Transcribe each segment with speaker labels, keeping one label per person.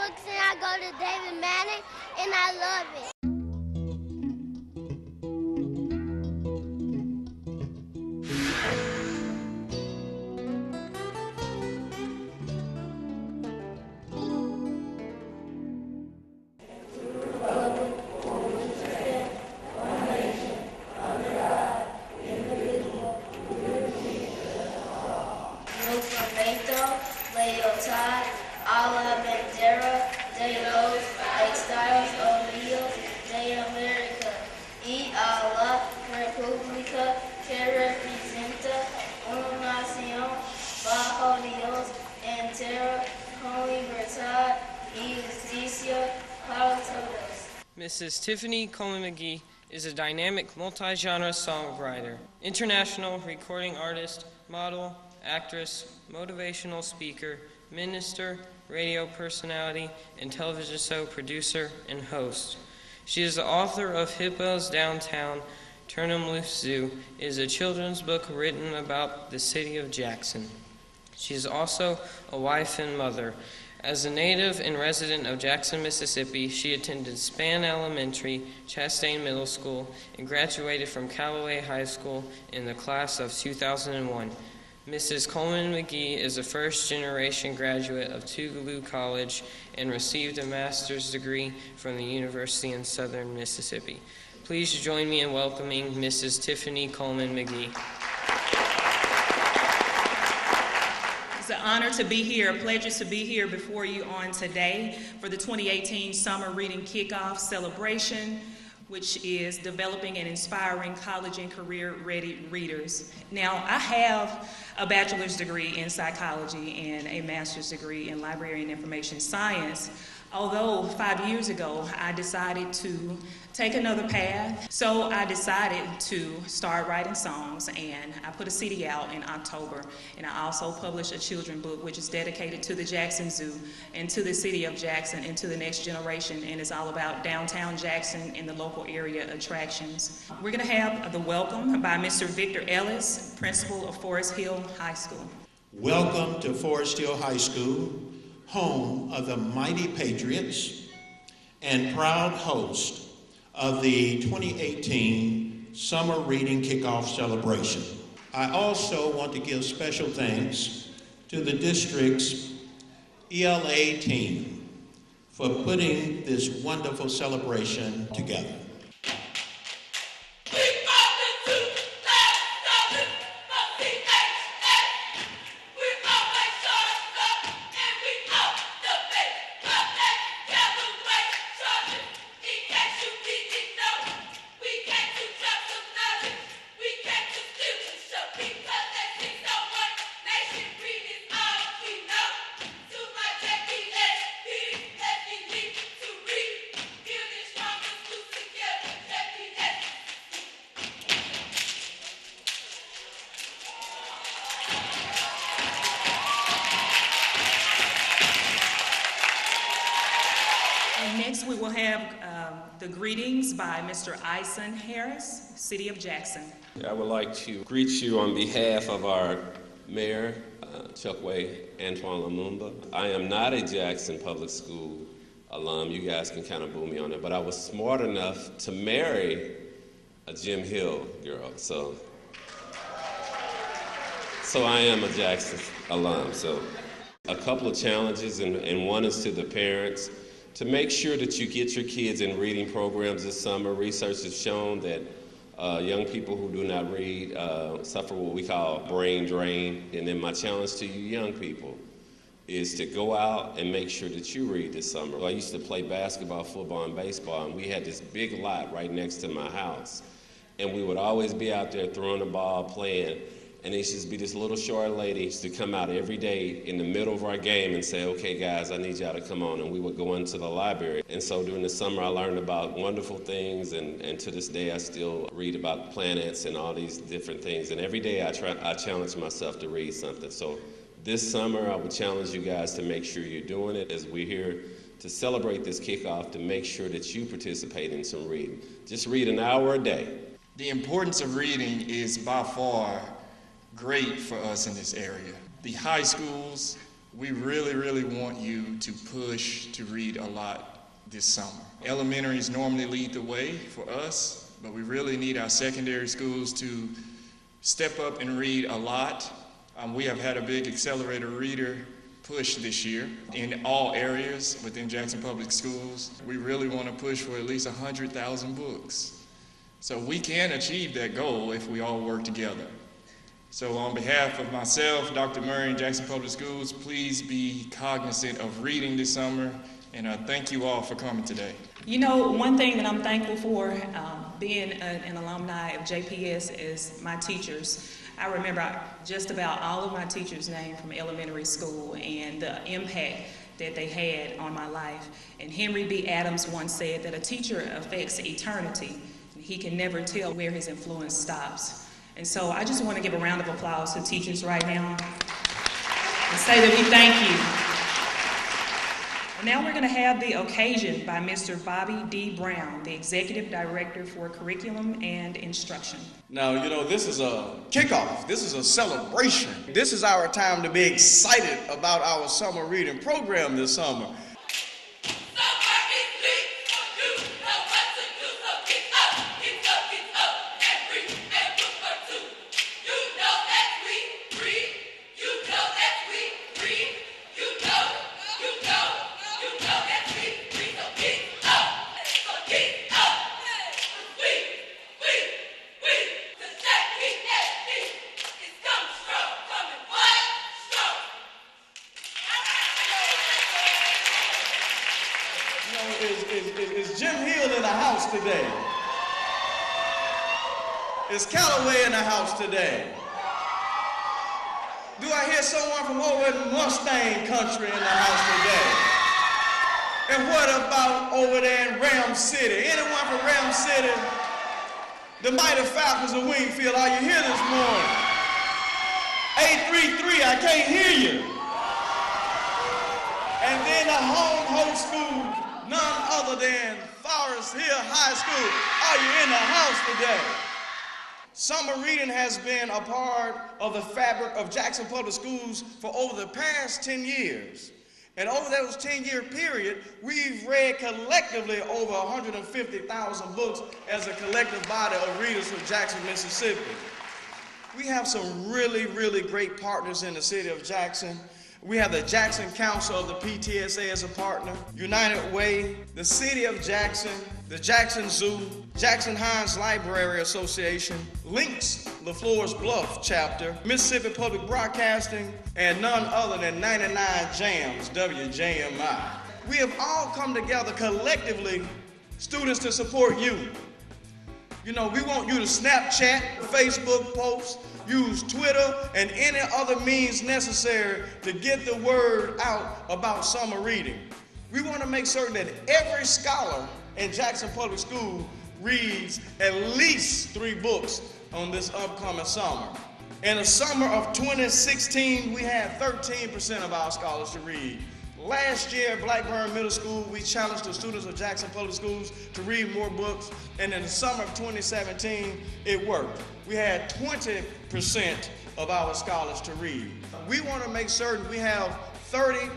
Speaker 1: books and I go to David Manning and I love it.
Speaker 2: Leotard, Ala Bandera, de los Estados Unidos de América y a la República que representa una nación bajo Dios entero con libertad y justicia para todos.
Speaker 3: Mrs. Tiffany Coleman McGee is a dynamic multi-genre songwriter, international recording artist, model, actress, motivational speaker, minister, radio personality, and television show producer and host. She is the author of Hippos Downtown, Turn 'Em Loose Zoo. It is a children's book written about the city of Jackson. She is also a wife and mother. As a native and resident of Jackson, Mississippi, she attended Span Elementary, Chastain Middle School, and graduated from Callaway High School in the class of 2001. Mrs. Coleman McGee is a first-generation graduate of Tougaloo College and received a master's degree from the University in Southern Mississippi. Please join me in welcoming Mrs. Tiffany Coleman McGee.
Speaker 4: It's an honor to be here, a pleasure to be here before you on today for the 2018 Summer Reading Kickoff Celebration, which is developing and inspiring college and career-ready readers. Now, I have a bachelor's degree in psychology and a master's degree in library and information science. Although 5 years ago, I decided to take another path, so I decided to start writing songs, and I put a CD out in October, and I also published a children's book which is dedicated to the Jackson Zoo and to the city of Jackson and to the next generation, and it's all about downtown Jackson and the local area attractions. We're going to have the welcome by Mr. Victor Ellis, principal of Forest Hill High School.
Speaker 5: Welcome to Forest Hill High School, home of the Mighty Patriots and proud host of the 2018 Summer Reading Kickoff Celebration. I also want to give special thanks to the district's ELA team for putting this wonderful celebration together.
Speaker 4: Next, we will have the greetings by Mr. Ison Harris, City of Jackson.
Speaker 6: I would like to greet you on behalf of our mayor, Chokwe Antoine Lumumba. I am not a Jackson Public School alum. You guys can kind of boo me on it, but I was smart enough to marry a Jim Hill girl. So I am a Jackson alum. So a couple of challenges, and one is to the parents. To make sure that you get your kids in reading programs this summer, research has shown that young people who do not read suffer what we call brain drain. And then my challenge to you young people is to go out and make sure that you read this summer. I used to play basketball, football, and baseball, and we had this big lot right next to my house. And we would always be out there throwing the ball, playing. And there used to be this little short lady used to come out every day in the middle of our game and say, okay, guys, I need y'all to come on. And we would go into the library. And so during the summer, I learned about wonderful things. And to this day, I still read about planets and all these different things. And every day, I challenge myself to read something. So this summer, I would challenge you guys to make sure you're doing it as we're here to celebrate this kickoff, to make sure that you participate in some reading. Just read an hour a day.
Speaker 7: The importance of reading is by far great for us in this area. The high schools we really, really want you to push to read a lot this summer. Elementaries normally lead the way for us, but we really need our secondary schools to step up and read a lot. We have had a big accelerator reader push this year in all areas within Jackson Public Schools. We really want to push for at least 100,000 books. So we can achieve that goal if we all work together. So on behalf of myself, Dr. Murray, and Jackson Public Schools, please be cognizant of reading this summer, and thank you all for coming today.
Speaker 4: You know, one thing that I'm thankful for, being an alumni of JPS, is my teachers. I remember just about all of my teachers' names from elementary school and the impact that they had on my life. And Henry B. Adams once said that a teacher affects eternity. He can never tell where his influence stops. And so I just want to give a round of applause to teachers right now and say that we thank you. And now we're going to have the occasion by Mr. Bobby D. Brown, the Executive Director for Curriculum and Instruction.
Speaker 8: Now, you know, this is a kickoff. This is a celebration. This is our time to be excited about our summer reading program this summer. Is Jim Hill in the house today? Is Callaway in the house today? Do I hear someone from over in Mustang country in the house today? And what about over there in Ram City? Anyone from Ram City? The Mighty Falcons of Wingfield, are you here this morning? 833, I can't hear you. And then the home host school, none other than Forest Hill High School. Are you in the house today? Summer reading has been a part of the fabric of Jackson Public Schools for over the past 10 years. And over those 10-year period, we've read collectively over 150,000 books as a collective body of readers from Jackson, Mississippi. We have some really, really great partners in the city of Jackson. We have the Jackson Council of the PTSA as a partner, United Way, the City of Jackson, the Jackson Zoo, Jackson Hines Library Association, Links LaFleur's Bluff Chapter, Mississippi Public Broadcasting, and none other than 99 Jams, WJMI. We have all come together collectively, students, to support you. You know, we want you to Snapchat, Facebook posts, use Twitter and any other means necessary to get the word out about summer reading. We want to make certain that every scholar in Jackson Public School reads at least 3 books on this upcoming summer. In the summer of 2016, we had 13% of our scholars to read. Last year at Blackburn Middle School, we challenged the students of Jackson Public Schools to read more books, and in the summer of 2017, it worked. We had 20% of our scholars to read. We want to make certain we have 30%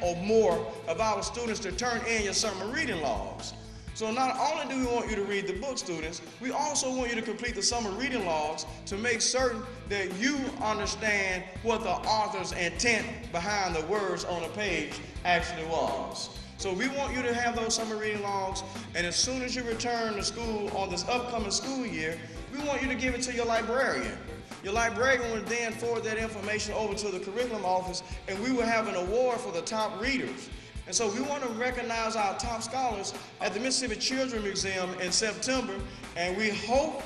Speaker 8: or more of our students to turn in your summer reading logs. So not only do we want you to read the book, students, we also want you to complete the summer reading logs to make certain that you understand what the author's intent behind the words on the page actually was. So we want you to have those summer reading logs, and as soon as you return to school on this upcoming school year, we want you to give it to your librarian. Your librarian will then forward that information over to the curriculum office, and we will have an award for the top readers. And so we want to recognize our top scholars at the Mississippi Children's Museum in September, and we hope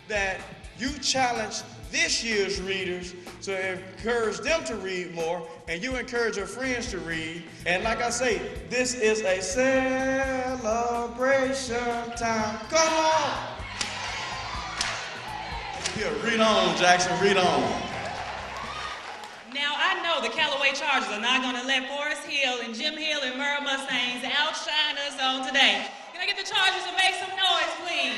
Speaker 8: that you challenge this year's readers to encourage them to read more, and you encourage your friends to read. And like I say, this is a celebration time. Come on! Here, read on, Jackson, read on.
Speaker 4: Now, I know the Callaway Chargers are not going to let Forest Hill and Jim Hill and Murrah Mustangs outshine us on today. Can I get the Chargers to make some noise, please?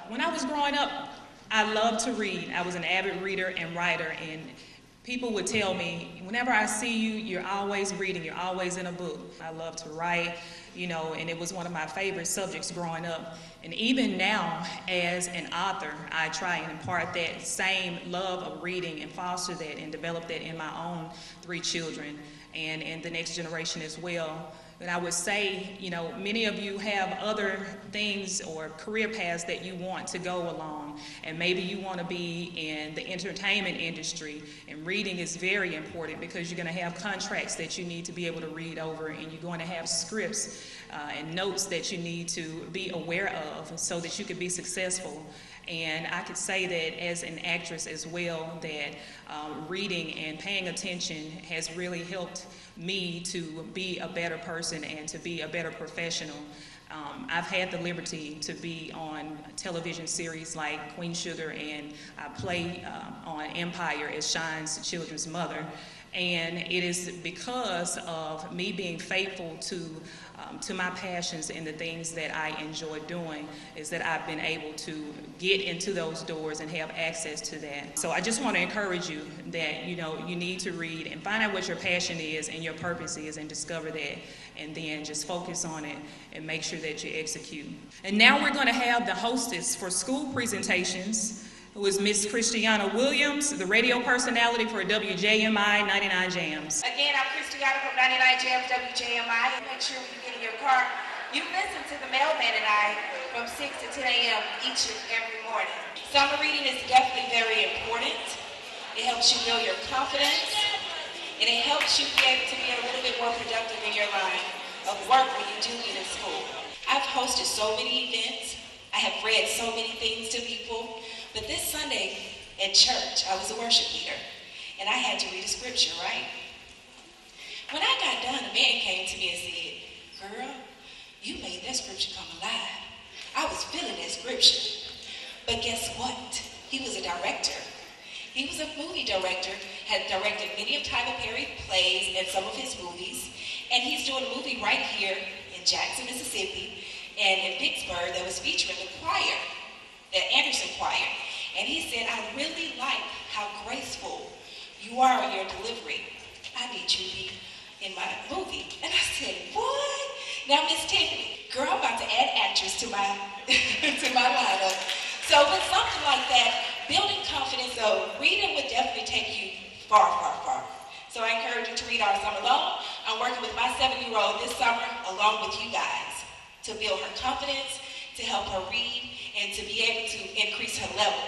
Speaker 4: When I was growing up, I love to read. I was an avid reader and writer, and people would tell me, whenever I see you, you're always reading, you're always in a book. I love to write, and it was one of my favorite subjects growing up. And even now, as an author, I try and impart that same love of reading and foster that and develop that in my own 3 children and in the next generation as well. And I would say, many of you have other things or career paths that you want to go along, and maybe you want to be in the entertainment industry, and reading is very important because you're going to have contracts that you need to be able to read over, and you're going to have scripts and notes that you need to be aware of so that you can be successful. And I could say that as an actress as well, that reading and paying attention has really helped me to be a better person and to be a better professional. I've had the liberty to be on television series like Queen Sugar, and I play on Empire as Shine's children's mother. And it is because of me being faithful to my passions and the things that I enjoy doing is that I've been able to get into those doors and have access to that. So I just want to encourage you that, you need to read and find out what your passion is and your purpose is and discover that, and then just focus on it and make sure that you execute. And now we're going to have the hostess for school presentations, who is Miss Christiana Williams, the radio personality for WJMI 99 Jams.
Speaker 9: Again, I'm Christiana from 99 Jams WJMI. Make sure when you get in your car, you listen to the mailman and I from 6 to 10 a.m. each and every morning. Summer reading is definitely very important. It helps you build your confidence, and it helps you be able to be a little bit more productive in your line of work when you do get in school. I've hosted so many events. I have read so many things to people. But this Sunday at church, I was a worship leader, and I had to read a scripture, right? When I got done, a man came to me and said, "Girl, you made that scripture come alive." I was feeling that scripture. But guess what? He was a director. He was a movie director, had directed many of Tyler Perry plays and some of his movies, and he's doing a movie right here in Jackson, Mississippi, and in Vicksburg that was featuring the choir, the Anderson Choir. And he said, "I really like how graceful you are in your delivery. I need you to be in my movie." And I said, "What?" Now, Miss Tiffany, girl, I'm about to add actress to my to my lineup. So with something like that, building confidence, though, reading would definitely take you far, far, far. So I encourage you to read all summer long. I'm working with my 7-year-old this summer, along with you guys, to build her confidence, to help her read, and to be able to increase her level.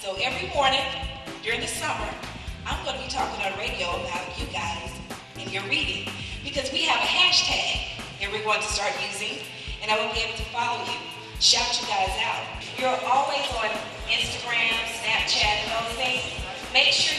Speaker 9: So every morning during the summer, I'm going to be talking on radio about you guys and your reading, because we have a hashtag that we're going to start using, and I will be able to follow you, shout you guys out. You're always on Instagram, Snapchat, and those things. Make sure